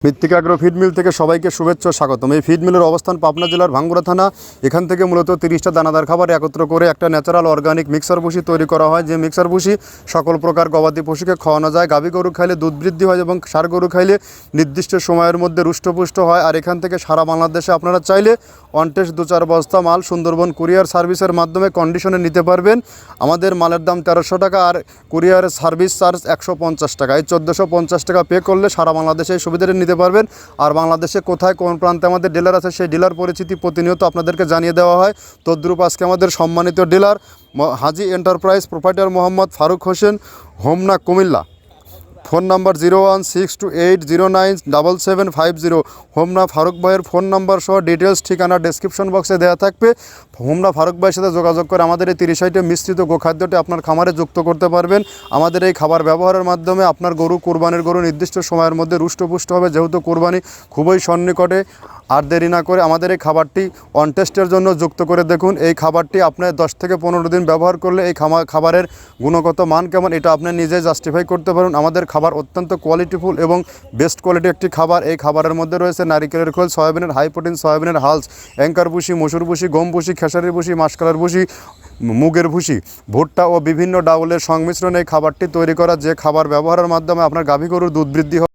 মৃত্তিকা agro feed mill থেকে সবাইকে শুভেচ্ছা ও স্বাগতম। এই ফিড মিলের অবস্থান পাবনা জেলার ভাঙ্গুড়া থানা। এখান থেকে মূলত 30টা দানাদার খাবার একত্র করে একটা ন্যাচারাল অর্গানিক মিক্সার ভুসি তৈরি করা হয়, যে মিক্সার ভুসি সকল প্রকার গবাদি পশুকে খাওয়ানো যায়। গাভী গরু খাইলে দুধ বৃদ্ধি হয় এবং ষাঁড় গরু খাইলে নির্দিষ্ট সময়ের মধ্যে রুষ্টপুষ্ট হয়। আর এখান থেকে সারা বাংলাদেশে আপনারা চাইলে অনটেস্ট 2-4 বস্তা মাল সুন্দরবন কুরিয়ার সার্ভিসের মাধ্যমে কন্ডিশনে নিতে পারবেন। আমাদের মালের দাম 1300 টাকা আর কুরিয়ার সার্ভিস চার্জ 150 টাকা। এই 1450 টাকা পে করলে সারা বাংলাদেশে এই সুবিধাটা নিতে পারবেন। আর বাংলাদেশে কোথায় কোন প্রান্তে আমাদের ডিলার আছে সেই ডিলার পরিচিতি প্রতিনিয়ত আপনাদেরকে জানিয়ে দেওয়া হয়। তদ্রূপ আজকে আমাদের সম্মানিত dealer Haji enterprise proprietor Mohammad Faruk Hossain, Homna, Comilla. Phone number 01628097750। Homna Faruk ভাইয়ের ফোন নাম্বার সহ ডিটেলস ঠিকানা ডেসক্রিপশন বক্সে দেওয়া থাকবে। হোমনা ফারুক ভাইয়ের সাথে যোগাযোগ করে আমাদের এই 30 আইটেম মিশ্রিত গোখাদ্যটি আপনার খামারে যুক্ত করতে পারবেন। আমাদের এই খাবার ব্যবহারের মাধ্যমে আপনার গরু, কোরবানির গরু নির্দিষ্ট সময়ের মধ্যে রুষ্টপুষ্ট হবে, যেহেতু কোরবানি খুবই সন্নিকটে। আর দেরি না করে আমাদের এই খাবারটি অনটেস্টের জন্য যুক্ত করে দেখুন। এই খাবারটি আপনার 10 থেকে 15 দিন ব্যবহার করলে এই খাবারের গুণগত মান কেমন এটা আপনি নিজে জাস্টিফাই করতে পারেন। আমাদের খাবার অত্যন্ত কোয়ালিটিফুল এবং বেস্ট কোয়ালিটি একটি খাবার। এই খাবারের মধ্যে রয়েছে নারিকেলের খোল, সয়াবিনের হাই প্রোটিন, সয়াবিনের হালস, অ্যাঙ্কার ভুসি, মসুর ভুসি, গম ভুসি, খেসারির ভুসি, মাসকলার ভুসি, মুগের ভুসি, ভুট্টা ও বিভিন্ন ডাউলের সংমিশ্রণে এই খাবারটি তৈরি করা, যে খাবার ব্যবহারের মাধ্যমে আপনার গাভী গরুর দুধ বৃদ্ধি হয়।